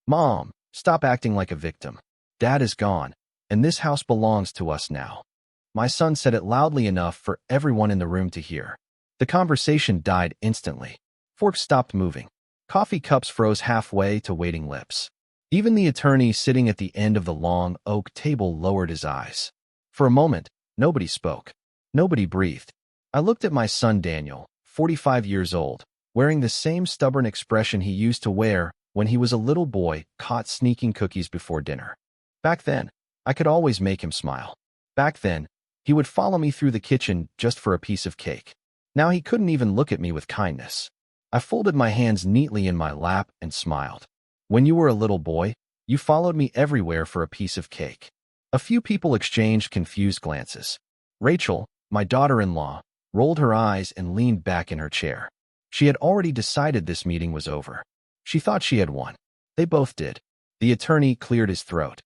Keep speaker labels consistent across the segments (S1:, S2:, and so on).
S1: Mom, stop acting like a victim. Dad is gone, and this house belongs to us now. My son said it loudly enough for everyone in the room to hear. The conversation died instantly. Forks stopped moving. Coffee cups froze halfway to waiting lips. Even the attorney sitting at the end of the long oak table lowered his eyes. For a moment, nobody spoke. Nobody breathed. I looked at my son Daniel, 45 years old, wearing the same stubborn expression he used to wear when he was a little boy caught sneaking cookies before dinner. Back then, I could always make him smile. Back then, he would follow me through the kitchen just for a piece of cake. Now he couldn't even look at me with kindness. I folded my hands neatly in my lap and smiled. When you were a little boy, you followed me everywhere for a piece of cake. A few people exchanged confused glances. Rachel, my daughter-in-law, rolled her eyes and leaned back in her chair. She had already decided this meeting was over. She thought she had won. They both did. The attorney cleared his throat.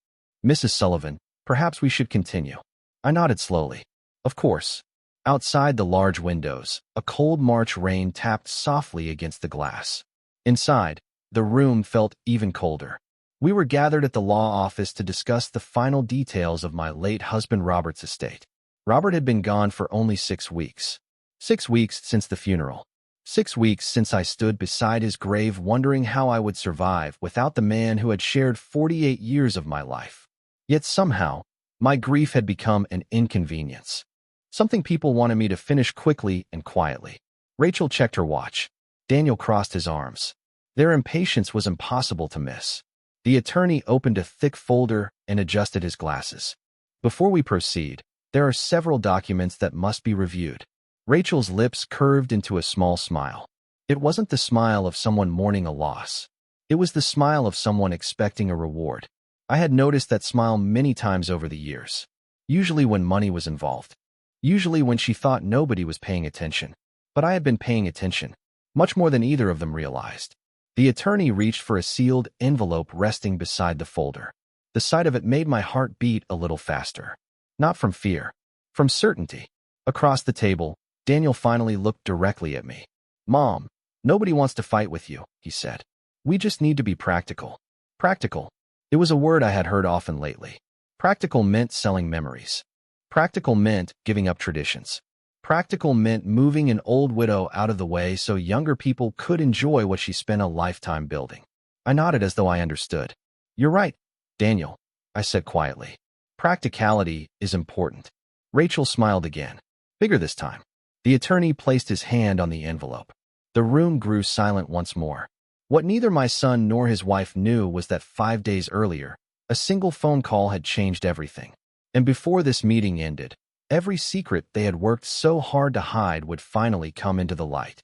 S1: Mrs. Sullivan, perhaps we should continue. I nodded slowly. Of course. Outside the large windows, a cold March rain tapped softly against the glass. Inside, the room felt even colder. We were gathered at the law office to discuss the final details of my late husband Robert's estate. Robert had been gone for only 6 weeks. 6 weeks since the funeral. 6 weeks since I stood beside his grave wondering how I would survive without the man who had shared 48 years of my life. Yet somehow, my grief had become an inconvenience. Something people wanted me to finish quickly and quietly. Rachel checked her watch. Daniel crossed his arms. Their impatience was impossible to miss. The attorney opened a thick folder and adjusted his glasses. Before we proceed, there are several documents that must be reviewed. Rachel's lips curved into a small smile. It wasn't the smile of someone mourning a loss. It was the smile of someone expecting a reward. I had noticed that smile many times over the years. Usually when money was involved. Usually when she thought nobody was paying attention. But I had been paying attention, much more than either of them realized. The attorney reached for a sealed envelope resting beside the folder. The sight of it made my heart beat a little faster. Not from fear, from certainty. Across the table, Daniel finally looked directly at me. Mom, nobody wants to fight with you, he said. We just need to be practical. Practical. It was a word I had heard often lately. Practical meant selling memories. Practical meant giving up traditions. Practical meant moving an old widow out of the way so younger people could enjoy what she spent a lifetime building. I nodded as though I understood. You're right, Daniel, I said quietly. Practicality is important. Rachel smiled again, bigger this time. The attorney placed his hand on the envelope. The room grew silent once more. What neither my son nor his wife knew was that 5 days earlier, a single phone call had changed everything. And before this meeting ended, every secret they had worked so hard to hide would finally come into the light.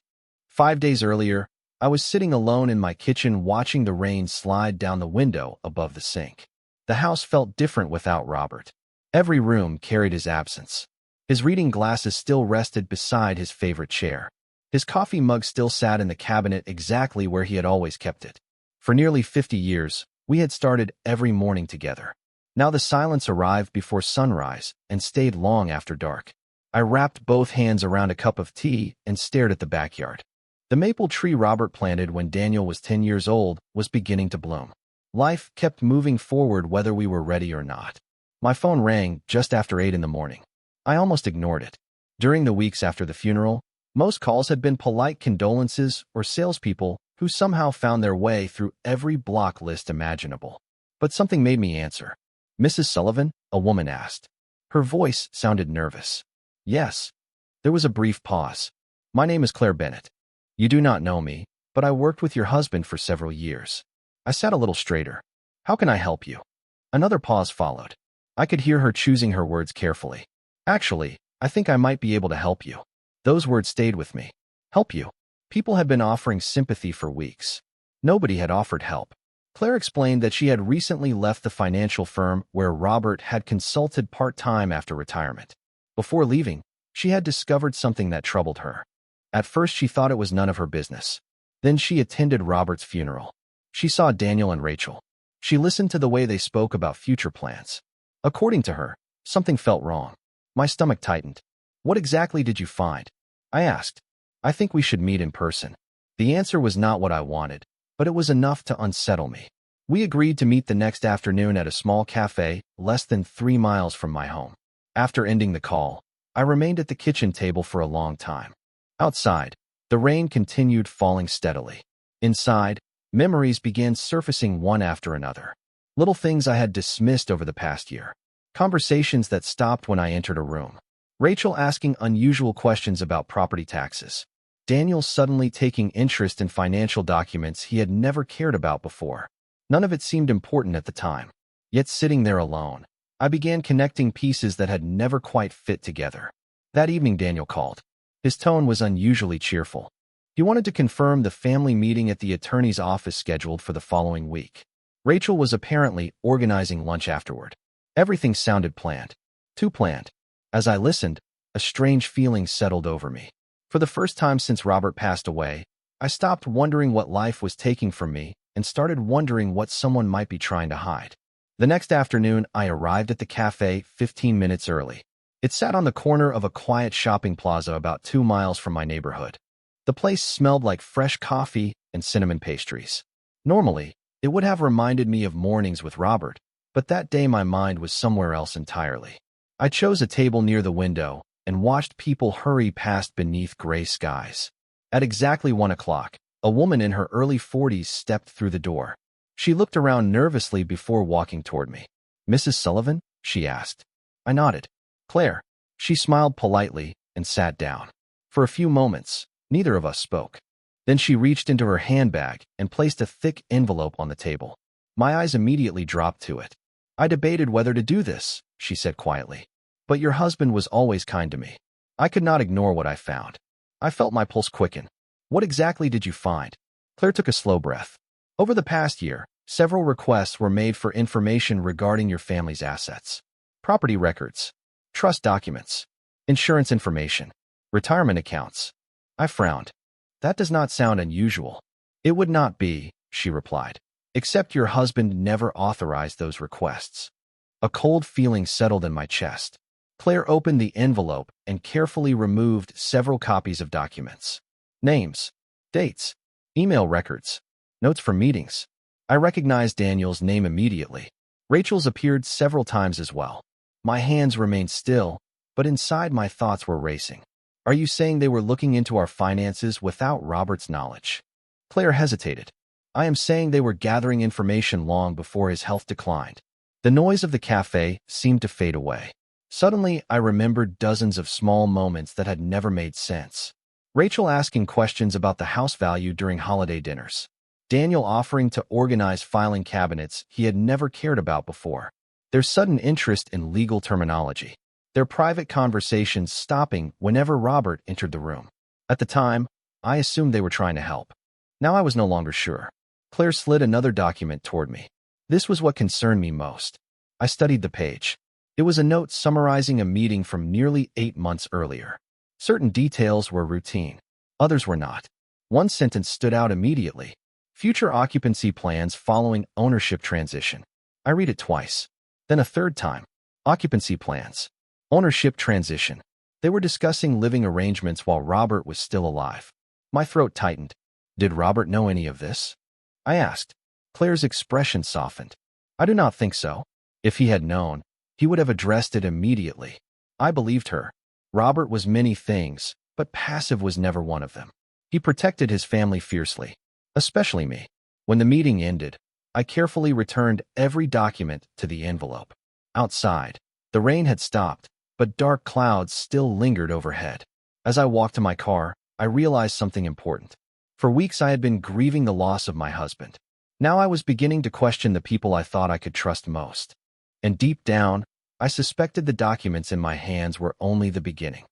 S1: 5 days earlier, I was sitting alone in my kitchen watching the rain slide down the window above the sink. The house felt different without Robert. Every room carried his absence. His reading glasses still rested beside his favorite chair. His coffee mug still sat in the cabinet exactly where he had always kept it. For nearly 50 years, we had started every morning together. Now the silence arrived before sunrise and stayed long after dark. I wrapped both hands around a cup of tea and stared at the backyard. The maple tree Robert planted when Daniel was 10 years old was beginning to bloom. Life kept moving forward whether we were ready or not. My phone rang just after 8 in the morning. I almost ignored it. During the weeks after the funeral, most calls had been polite condolences or salespeople who somehow found their way through every block list imaginable. But something made me answer. Mrs. Sullivan? A woman asked. Her voice sounded nervous. Yes. There was a brief pause. My name is Claire Bennett. You do not know me, but I worked with your husband for several years. I sat a little straighter. How can I help you? Another pause followed. I could hear her choosing her words carefully. Actually, I think I might be able to help you. Those words stayed with me. Help you. People had been offering sympathy for weeks. Nobody had offered help. Claire explained that she had recently left the financial firm where Robert had consulted part-time after retirement. Before leaving, she had discovered something that troubled her. At first, she thought it was none of her business. Then she attended Robert's funeral. She saw Daniel and Rachel. She listened to the way they spoke about future plans. According to her, something felt wrong. My stomach tightened. What exactly did you find? I asked. I think we should meet in person. The answer was not what I wanted, but it was enough to unsettle me. We agreed to meet the next afternoon at a small cafe less than 3 miles from my home. After ending the call, I remained at the kitchen table for a long time. Outside, the rain continued falling steadily. Inside, memories began surfacing one after another. Little things I had dismissed over the past year. Conversations that stopped when I entered a room. Rachel asking unusual questions about property taxes. Daniel suddenly taking interest in financial documents he had never cared about before. None of it seemed important at the time. Yet sitting there alone, I began connecting pieces that had never quite fit together. That evening Daniel called. His tone was unusually cheerful. He wanted to confirm the family meeting at the attorney's office scheduled for the following week. Rachel was apparently organizing lunch afterward. Everything sounded planned. Too planned. As I listened, a strange feeling settled over me. For the first time since Robert passed away, I stopped wondering what life was taking from me and started wondering what someone might be trying to hide. The next afternoon, I arrived at the cafe 15 minutes early. It sat on the corner of a quiet shopping plaza about 2 miles from my neighborhood. The place smelled like fresh coffee and cinnamon pastries. Normally, it would have reminded me of mornings with Robert, but that day my mind was somewhere else entirely. I chose a table near the window and watched people hurry past beneath gray skies. At exactly 1 o'clock, a woman in her early 40s stepped through the door. She looked around nervously before walking toward me. "Mrs. Sullivan?" she asked. I nodded. "Claire." She smiled politely and sat down. For a few moments, neither of us spoke. Then she reached into her handbag and placed a thick envelope on the table. My eyes immediately dropped to it. "I debated whether to do this," she said quietly. "But your husband was always kind to me." I could not ignore what I found. I felt my pulse quicken. "What exactly did you find?" Claire took a slow breath. "Over the past year, several requests were made for information regarding your family's assets. Property records, trust documents, insurance information, retirement accounts." I frowned. "That does not sound unusual." "It would not be," she replied, "except your husband never authorized those requests." A cold feeling settled in my chest. Claire opened the envelope and carefully removed several copies of documents. Names, dates, email records, notes from meetings. I recognized Daniel's name immediately. Rachel's appeared several times as well. My hands remained still, but inside my thoughts were racing. "Are you saying they were looking into our finances without Robert's knowledge?" Claire hesitated. "I am saying they were gathering information long before his health declined." The noise of the cafe seemed to fade away. Suddenly, I remembered dozens of small moments that had never made sense. Rachel asking questions about the house value during holiday dinners. Daniel offering to organize filing cabinets he had never cared about before. Their sudden interest in legal terminology. Their private conversations stopping whenever Robert entered the room. At the time, I assumed they were trying to help. Now I was no longer sure. Claire slid another document toward me. This was what concerned me most. I studied the page. It was a note summarizing a meeting from nearly 8 months earlier. Certain details were routine. Others were not. One sentence stood out immediately. "Future occupancy plans following ownership transition." I read it twice. Then a third time. "Occupancy plans. Ownership transition." They were discussing living arrangements while Robert was still alive. My throat tightened. Did Robert know any of this? I asked. Claire's expression softened. "I do not think so. If he had known, he would have addressed it immediately." I believed her. Robert was many things, but passive was never one of them. He protected his family fiercely, especially me. When the meeting ended, I carefully returned every document to the envelope. Outside, the rain had stopped, but dark clouds still lingered overhead. As I walked to my car, I realized something important. For weeks I had been grieving the loss of my husband. Now I was beginning to question the people I thought I could trust most. And deep down, I suspected the documents in my hands were only the beginning.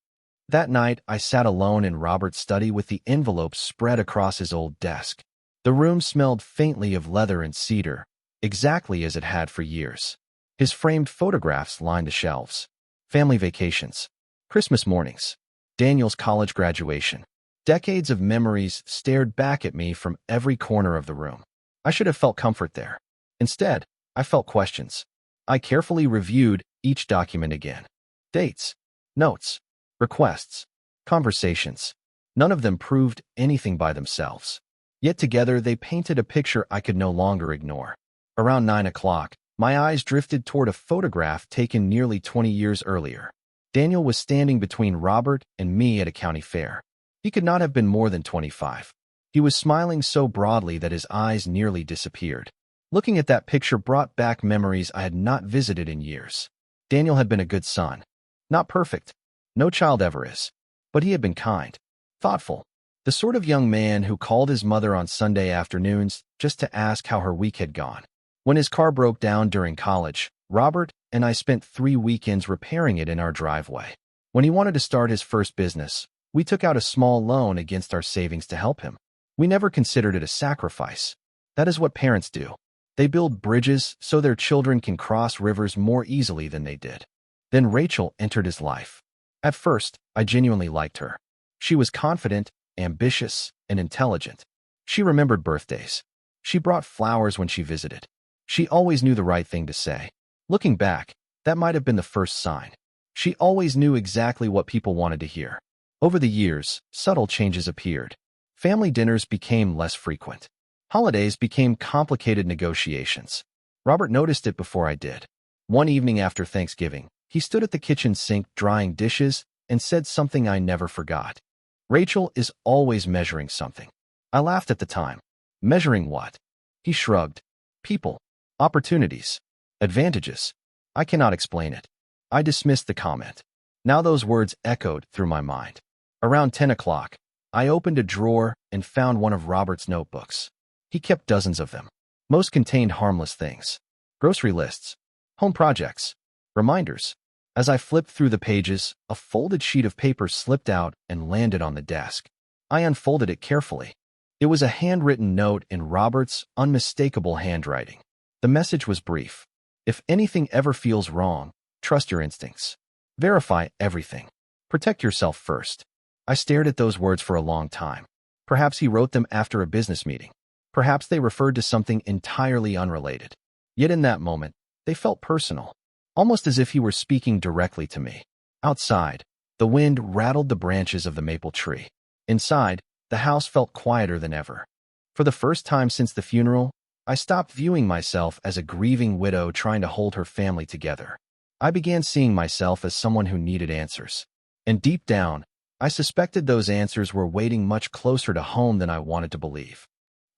S1: That night, I sat alone in Robert's study with the envelope spread across his old desk. The room smelled faintly of leather and cedar, exactly as it had for years. His framed photographs lined the shelves. Family vacations, Christmas mornings, Daniel's college graduation. Decades of memories stared back at me from every corner of the room. I should have felt comfort there. Instead, I felt questions. I carefully reviewed each document again. Dates, notes, requests, conversations. None of them proved anything by themselves. Yet together they painted a picture I could no longer ignore. Around 9 o'clock, my eyes drifted toward a photograph taken nearly 20 years earlier. Daniel was standing between Robert and me at a county fair. He could not have been more than 25. He was smiling so broadly that his eyes nearly disappeared. Looking at that picture brought back memories I had not visited in years. Daniel had been a good son. Not perfect. No child ever is. But he had been kind, thoughtful. The sort of young man who called his mother on Sunday afternoons just to ask how her week had gone. When his car broke down during college, Robert and I spent 3 weekends repairing it in our driveway. When he wanted to start his first business, we took out a small loan against our savings to help him. We never considered it a sacrifice. That is what parents do. They build bridges so their children can cross rivers more easily than they did. Then Rachel entered his life. At first, I genuinely liked her. She was confident, ambitious, and intelligent. She remembered birthdays. She brought flowers when she visited. She always knew the right thing to say. Looking back, that might have been the first sign. She always knew exactly what people wanted to hear. Over the years, subtle changes appeared. Family dinners became less frequent. Holidays became complicated negotiations. Robert noticed it before I did. One evening after Thanksgiving, he stood at the kitchen sink drying dishes and said something I never forgot. "Rachel is always measuring something." I laughed at the time. Measuring what? He shrugged. People. Opportunities. Advantages. I cannot explain it. I dismissed the comment. Now those words echoed through my mind. Around 10 o'clock, I opened a drawer and found one of Robert's notebooks. He kept dozens of them. Most contained harmless things. Grocery lists. Home projects. Reminders. As I flipped through the pages, a folded sheet of paper slipped out and landed on the desk. I unfolded it carefully. It was a handwritten note in Robert's unmistakable handwriting. The message was brief. If anything ever feels wrong, trust your instincts. Verify everything. Protect yourself first. I stared at those words for a long time. Perhaps he wrote them after a business meeting. Perhaps they referred to something entirely unrelated. Yet in that moment, they felt personal, almost as if he were speaking directly to me. Outside, the wind rattled the branches of the maple tree. Inside, the house felt quieter than ever. For the first time since the funeral, I stopped viewing myself as a grieving widow trying to hold her family together. I began seeing myself as someone who needed answers. And deep down, I suspected those answers were waiting much closer to home than I wanted to believe.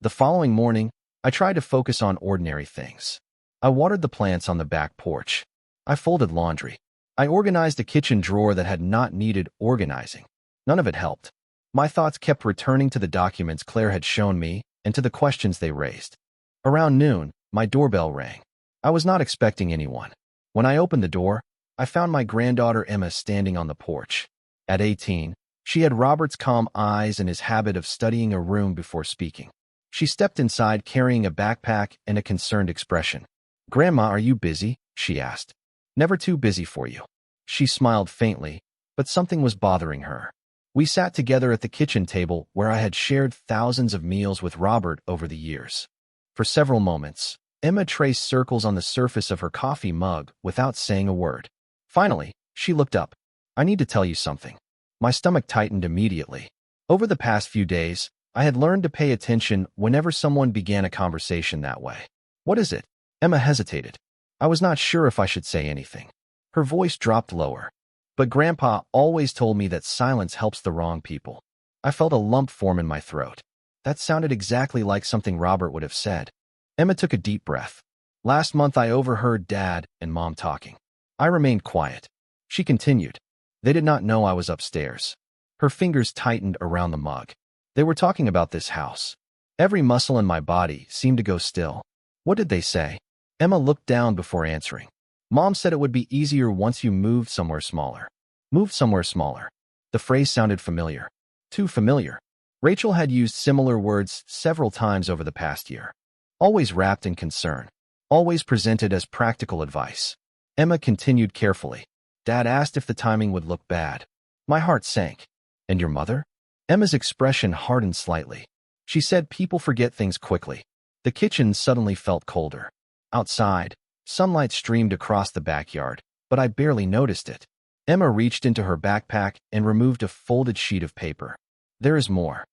S1: The following morning, I tried to focus on ordinary things. I watered the plants on the back porch. I folded laundry. I organized a kitchen drawer that had not needed organizing. None of it helped. My thoughts kept returning to the documents Claire had shown me and to the questions they raised. Around noon, my doorbell rang. I was not expecting anyone. When I opened the door, I found my granddaughter Emma standing on the porch. At 18, she had Robert's calm eyes and his habit of studying a room before speaking. She stepped inside carrying a backpack and a concerned expression. "Grandma, are you busy?" she asked. "Never too busy for you." She smiled faintly, but something was bothering her. We sat together at the kitchen table where I had shared thousands of meals with Robert over the years. For several moments, Emma traced circles on the surface of her coffee mug without saying a word. Finally, she looked up. "I need to tell you something." My stomach tightened immediately. Over the past few days, I had learned to pay attention whenever someone began a conversation that way. "What is it?" Emma hesitated. I was not sure if I should say anything. Her voice dropped lower. "But Grandpa always told me that silence helps the wrong people." I felt a lump form in my throat. That sounded exactly like something Robert would have said. Emma took a deep breath. "Last month I overheard Dad and Mom talking." I remained quiet. She continued. "They did not know I was upstairs." Her fingers tightened around the mug. "They were talking about this house." Every muscle in my body seemed to go still. "What did they say?" Emma looked down before answering. "Mom said it would be easier once you moved somewhere smaller." Moved somewhere smaller. The phrase sounded familiar. Too familiar. Rachel had used similar words several times over the past year. Always wrapped in concern. Always presented as practical advice. Emma continued carefully. "Dad asked if the timing would look bad." My heart sank. "And your mother?" Emma's expression hardened slightly. She said people forget things quickly. The kitchen suddenly felt colder. Outside, sunlight streamed across the backyard, but I barely noticed it. Emma reached into her backpack and removed a folded sheet of paper. "There is more."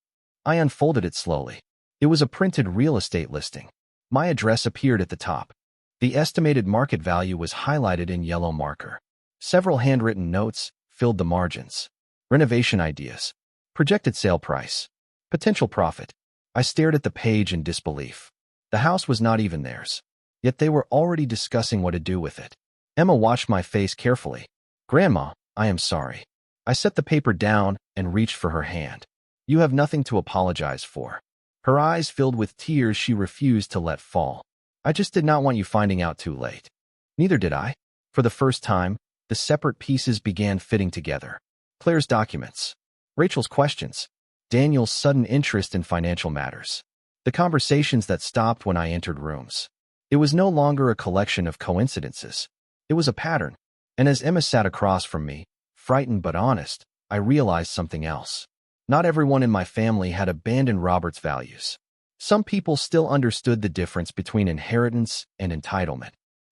S1: I unfolded it slowly. It was a printed real estate listing. My address appeared at the top. The estimated market value was highlighted in yellow marker. Several handwritten notes filled the margins. Renovation ideas. Projected sale price. Potential profit. I stared at the page in disbelief. The house was not even theirs. Yet they were already discussing what to do with it. Emma watched my face carefully. "Grandma, I am sorry." I set the paper down and reached for her hand. "You have nothing to apologize for." Her eyes filled with tears she refused to let fall. "I just did not want you finding out too late." Neither did I. For the first time, the separate pieces began fitting together. Claire's documents. Rachel's questions. Daniel's sudden interest in financial matters. The conversations that stopped when I entered rooms. It was no longer a collection of coincidences. It was a pattern. And as Emma sat across from me, frightened but honest, I realized something else. Not everyone in my family had abandoned Robert's values. Some people still understood the difference between inheritance and entitlement.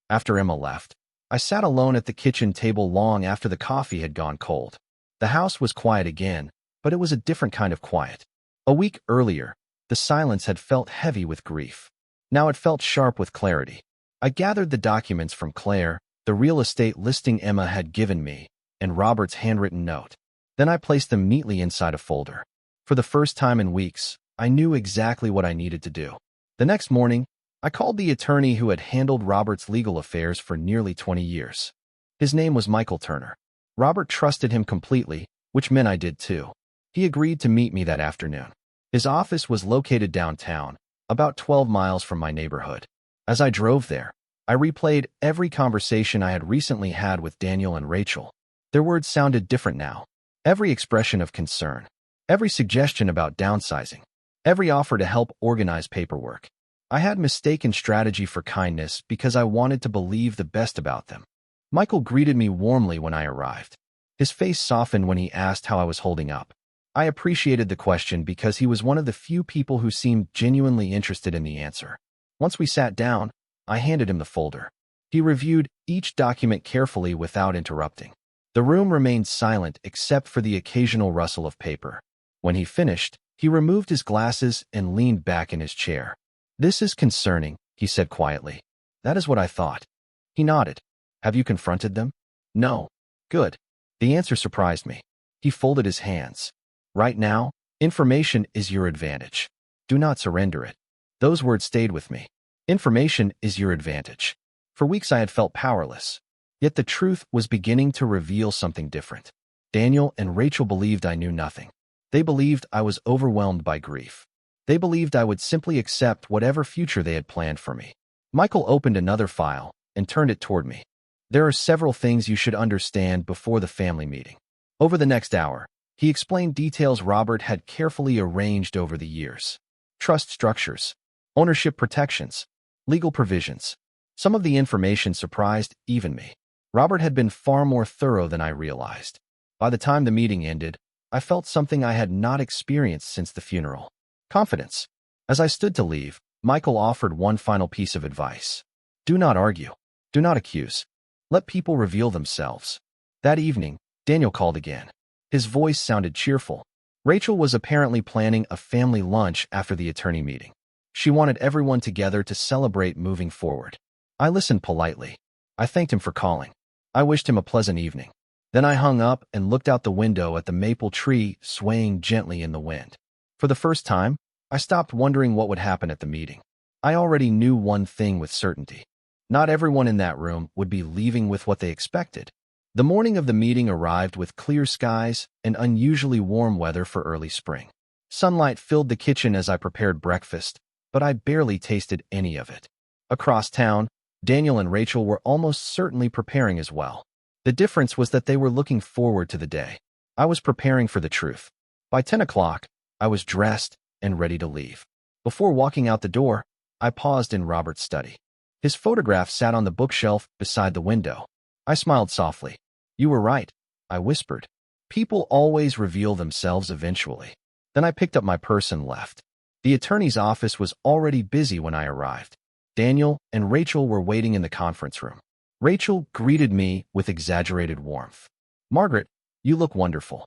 S1: After Emma left, I sat alone at the kitchen table long after the coffee had gone cold. The house was quiet again, but it was a different kind of quiet. A week earlier, the silence had felt heavy with grief. Now it felt sharp with clarity. I gathered the documents from Claire, the real estate listing Emma had given me, and Robert's handwritten note. Then I placed them neatly inside a folder. For the first time in weeks, I knew exactly what I needed to do. The next morning, I called the attorney who had handled Robert's legal affairs for nearly 20 years. His name was Michael Turner. Robert trusted him completely, which meant I did too. He agreed to meet me that afternoon. His office was located downtown, about 12 miles from my neighborhood. As I drove there, I replayed every conversation I had recently had with Daniel and Rachel. Their words sounded different now. Every expression of concern, every suggestion about downsizing, every offer to help organize paperwork. I had mistaken strategy for kindness because I wanted to believe the best about them. Michael greeted me warmly when I arrived. His face softened when he asked how I was holding up. I appreciated the question because he was one of the few people who seemed genuinely interested in the answer. Once we sat down, I handed him the folder. He reviewed each document carefully without interrupting. The room remained silent except for the occasional rustle of paper. When he finished, he removed his glasses and leaned back in his chair. "This is concerning," he said quietly. "That is what I thought." He nodded. "Have you confronted them?" "No." "Good." The answer surprised me. He folded his hands. "Right now, information is your advantage. Do not surrender it." Those words stayed with me. Information is your advantage. For weeks I had felt powerless. Yet the truth was beginning to reveal something different. Daniel and Rachel believed I knew nothing. They believed I was overwhelmed by grief. They believed I would simply accept whatever future they had planned for me. Michael opened another file and turned it toward me. "There are several things you should understand before the family meeting." Over the next hour, he explained details Robert had carefully arranged over the years. Trust structures, ownership protections, legal provisions. Some of the information surprised even me. Robert had been far more thorough than I realized. By the time the meeting ended, I felt something I had not experienced since the funeral. Confidence. As I stood to leave, Michael offered one final piece of advice. Do not argue. Do not accuse. Let people reveal themselves. That evening, Daniel called again. His voice sounded cheerful. Rachel was apparently planning a family lunch after the attorney meeting. She wanted everyone together to celebrate moving forward. I listened politely. I thanked him for calling. I wished him a pleasant evening. Then I hung up and looked out the window at the maple tree swaying gently in the wind. For the first time, I stopped wondering what would happen at the meeting. I already knew one thing with certainty. Not everyone in that room would be leaving with what they expected. The morning of the meeting arrived with clear skies and unusually warm weather for early spring. Sunlight filled the kitchen as I prepared breakfast, but I barely tasted any of it. Across town, Daniel and Rachel were almost certainly preparing as well. The difference was that they were looking forward to the day. I was preparing for the truth. By 10 o'clock, I was dressed and ready to leave. Before walking out the door, I paused in Robert's study. His photograph sat on the bookshelf beside the window. I smiled softly. "You were right," I whispered. "People always reveal themselves eventually." Then I picked up my purse and left. The attorney's office was already busy when I arrived. Daniel and Rachel were waiting in the conference room. Rachel greeted me with exaggerated warmth. "Margaret, you look wonderful."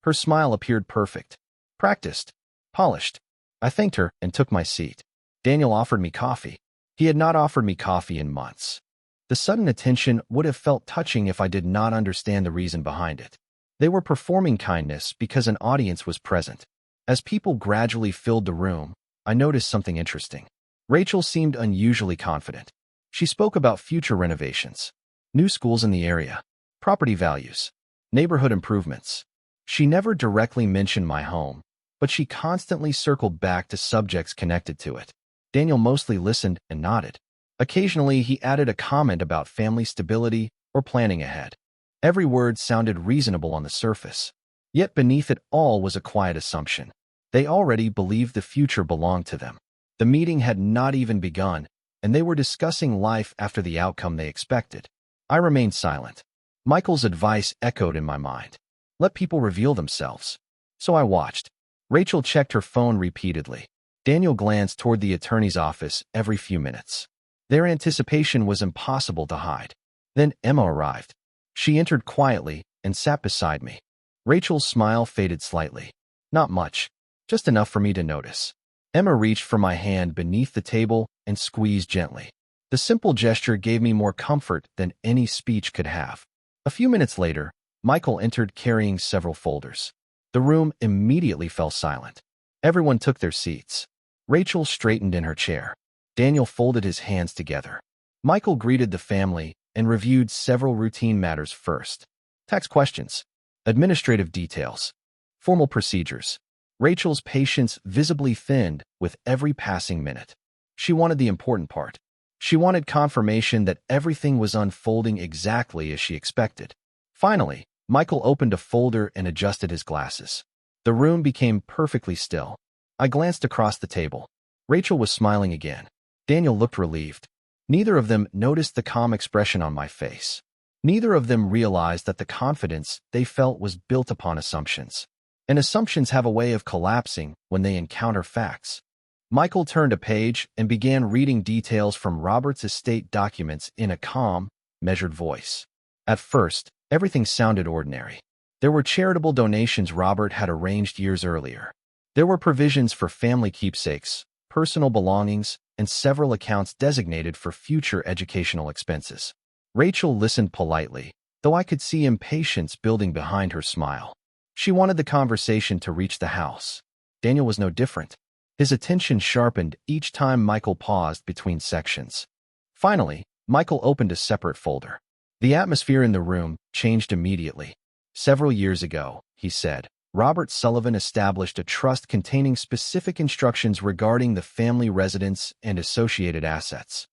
S1: Her smile appeared perfect, practiced, polished. I thanked her and took my seat. Daniel offered me coffee. He had not offered me coffee in months. The sudden attention would have felt touching if I did not understand the reason behind it. They were performing kindness because an audience was present. As people gradually filled the room, I noticed something interesting. Rachel seemed unusually confident. She spoke about future renovations, new schools in the area, property values, neighborhood improvements. She never directly mentioned my home, but she constantly circled back to subjects connected to it. Daniel mostly listened and nodded. Occasionally, he added a comment about family stability or planning ahead. Every word sounded reasonable on the surface, yet beneath it all was a quiet assumption. They already believed the future belonged to them. The meeting had not even begun, and they were discussing life after the outcome they expected. I remained silent. Michael's advice echoed in my mind. Let people reveal themselves. So I watched. Rachel checked her phone repeatedly. Daniel glanced toward the attorney's office every few minutes. Their anticipation was impossible to hide. Then Emma arrived. She entered quietly and sat beside me. Rachel's smile faded slightly. Not much, just enough for me to notice. Emma reached for my hand beneath the table and squeezed gently. The simple gesture gave me more comfort than any speech could have. A few minutes later, Michael entered carrying several folders. The room immediately fell silent. Everyone took their seats. Rachel straightened in her chair. Daniel folded his hands together. Michael greeted the family and reviewed several routine matters first. Tax questions, administrative details, formal procedures. Rachel's patience visibly thinned with every passing minute. She wanted the important part. She wanted confirmation that everything was unfolding exactly as she expected. Finally, Michael opened a folder and adjusted his glasses. The room became perfectly still. I glanced across the table. Rachel was smiling again. Daniel looked relieved. Neither of them noticed the calm expression on my face. Neither of them realized that the confidence they felt was built upon assumptions. And assumptions have a way of collapsing when they encounter facts. Michael turned a page and began reading details from Robert's estate documents in a calm, measured voice. At first, everything sounded ordinary. There were charitable donations Robert had arranged years earlier. There were provisions for family keepsakes, personal belongings, and several accounts designated for future educational expenses. Rachel listened politely, though I could see impatience building behind her smile. She wanted the conversation to reach the house. Daniel was no different. His attention sharpened each time Michael paused between sections. Finally, Michael opened a separate folder. The atmosphere in the room changed immediately. Several years ago, he said, Robert Sullivan established a trust containing specific instructions regarding the family residence and associated assets.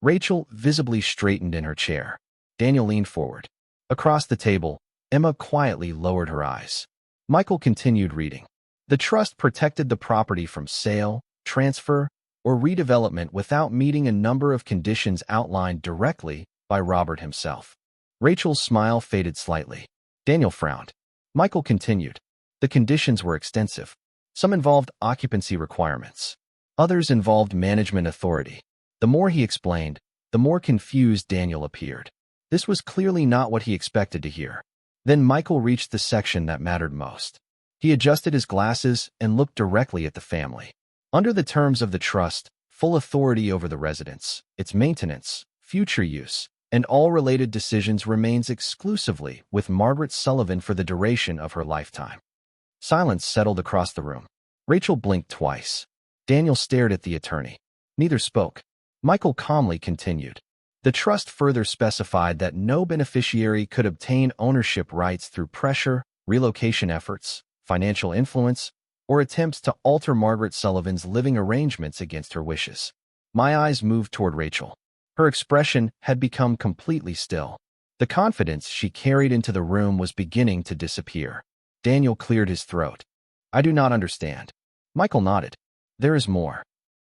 S1: Rachel visibly straightened in her chair. Daniel leaned forward. Across the table, Emma quietly lowered her eyes. Michael continued reading. The trust protected the property from sale, transfer, or redevelopment without meeting a number of conditions outlined directly by Robert himself. Rachel's smile faded slightly. Daniel frowned. Michael continued. The conditions were extensive. Some involved occupancy requirements. Others involved management authority. The more he explained, the more confused Daniel appeared. This was clearly not what he expected to hear. Then Michael reached the section that mattered most. He adjusted his glasses and looked directly at the family. Under the terms of the trust, full authority over the residence, its maintenance, future use, and all related decisions remains exclusively with Margaret Sullivan for the duration of her lifetime. Silence settled across the room. Rachel blinked twice. Daniel stared at the attorney. Neither spoke. Michael calmly continued. The trust further specified that no beneficiary could obtain ownership rights through pressure, relocation efforts, financial influence, or attempts to alter Margaret Sullivan's living arrangements against her wishes. My eyes moved toward Rachel. Her expression had become completely still. The confidence she carried into the room was beginning to disappear. Daniel cleared his throat. I do not understand. Michael nodded. There is more.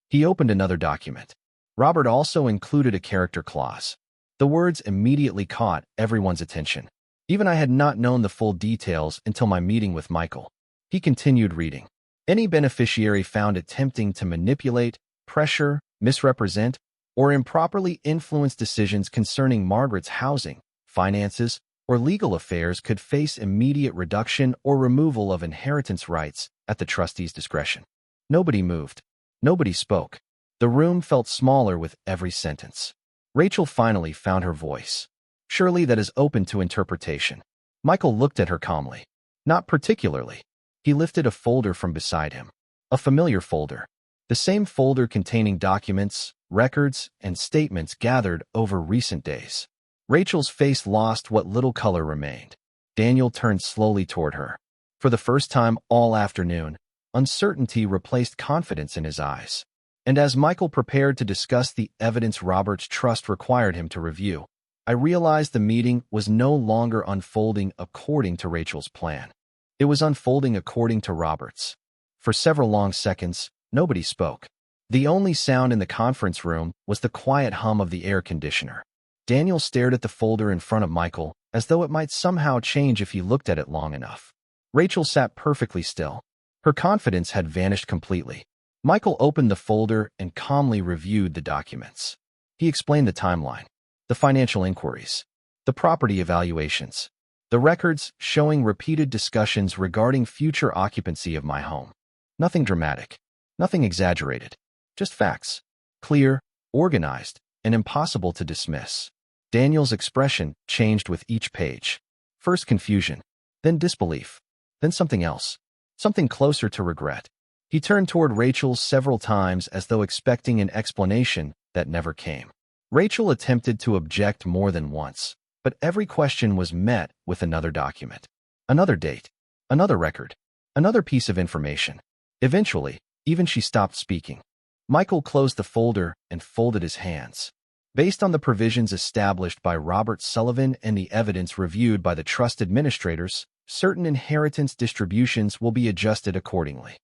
S1: He opened another document. Robert also included a character clause. The words immediately caught everyone's attention. Even I had not known the full details until my meeting with Michael. He continued reading. Any beneficiary found attempting to manipulate, pressure, misrepresent, or improperly influence decisions concerning Margaret's housing, finances, or legal affairs could face immediate reduction or removal of inheritance rights at the trustee's discretion. Nobody moved. Nobody spoke. The room felt smaller with every sentence. Rachel finally found her voice. Surely that is open to interpretation. Michael looked at her calmly. Not particularly. He lifted a folder from beside him. A familiar folder. The same folder containing documents, records, and statements gathered over recent days. Rachel's face lost what little color remained. Daniel turned slowly toward her. For the first time all afternoon, uncertainty replaced confidence in his eyes. And as Michael prepared to discuss the evidence Robert's trust required him to review, I realized the meeting was no longer unfolding according to Rachel's plan. It was unfolding according to Robert's. For several long seconds, nobody spoke. The only sound in the conference room was the quiet hum of the air conditioner. Daniel stared at the folder in front of Michael, as though it might somehow change if he looked at it long enough. Rachel sat perfectly still. Her confidence had vanished completely. Michael opened the folder and calmly reviewed the documents. He explained the timeline, the financial inquiries, the property evaluations, the records showing repeated discussions regarding future occupancy of my home. Nothing dramatic, nothing exaggerated, just facts, clear, organized, and impossible to dismiss. Daniel's expression changed with each page. First confusion, then disbelief, then something else, something closer to regret. He turned toward Rachel several times as though expecting an explanation that never came. Rachel attempted to object more than once, but every question was met with another document, another date, another record, another piece of information. Eventually, even she stopped speaking. Michael closed the folder and folded his hands. Based on the provisions established by Robert Sullivan and the evidence reviewed by the trust administrators, certain inheritance distributions will be adjusted accordingly.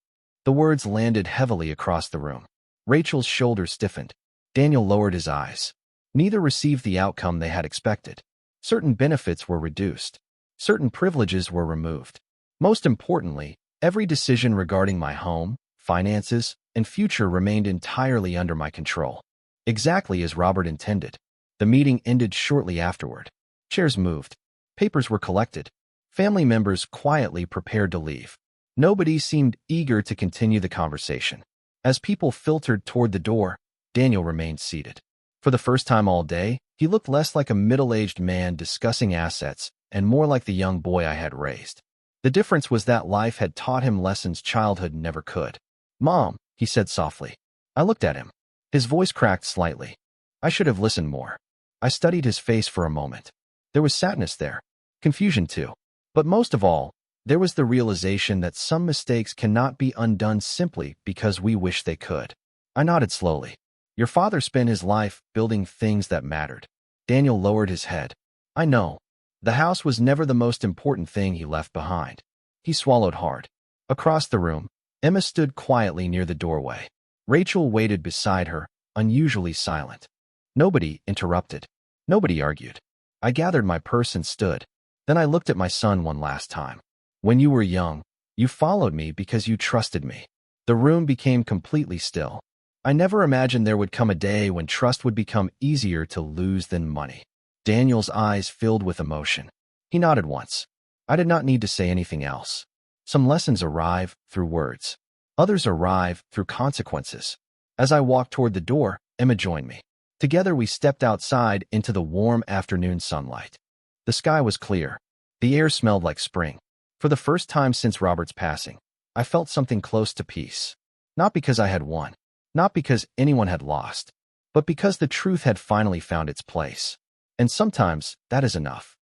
S1: The words landed heavily across the room. Rachel's shoulders stiffened. Daniel lowered his eyes. Neither received the outcome they had expected. Certain benefits were reduced. Certain privileges were removed. Most importantly, every decision regarding my home, finances, and future remained entirely under my control. Exactly as Robert intended. The meeting ended shortly afterward. Chairs moved. Papers were collected. Family members quietly prepared to leave. Nobody seemed eager to continue the conversation. As people filtered toward the door, Daniel remained seated. For the first time all day, he looked less like a middle-aged man discussing assets and more like the young boy I had raised. The difference was that life had taught him lessons childhood never could. "Mom," he said softly. I looked at him. His voice cracked slightly. I should have listened more. I studied his face for a moment. There was sadness there. Confusion too. But most of all, there was the realization that some mistakes cannot be undone simply because we wish they could. I nodded slowly. Your father spent his life building things that mattered. Daniel lowered his head. I know. The house was never the most important thing he left behind. He swallowed hard. Across the room, Emma stood quietly near the doorway. Rachel waited beside her, unusually silent. Nobody interrupted. Nobody argued. I gathered my purse and stood. Then I looked at my son one last time. When you were young, you followed me because you trusted me. The room became completely still. I never imagined there would come a day when trust would become easier to lose than money. Daniel's eyes filled with emotion. He nodded once. I did not need to say anything else. Some lessons arrive through words. Others arrive through consequences. As I walked toward the door, Emma joined me. Together we stepped outside into the warm afternoon sunlight. The sky was clear. The air smelled like spring. For the first time since Robert's passing, I felt something close to peace. Not because I had won, not because anyone had lost, but because the truth had finally found its place. And sometimes that is enough.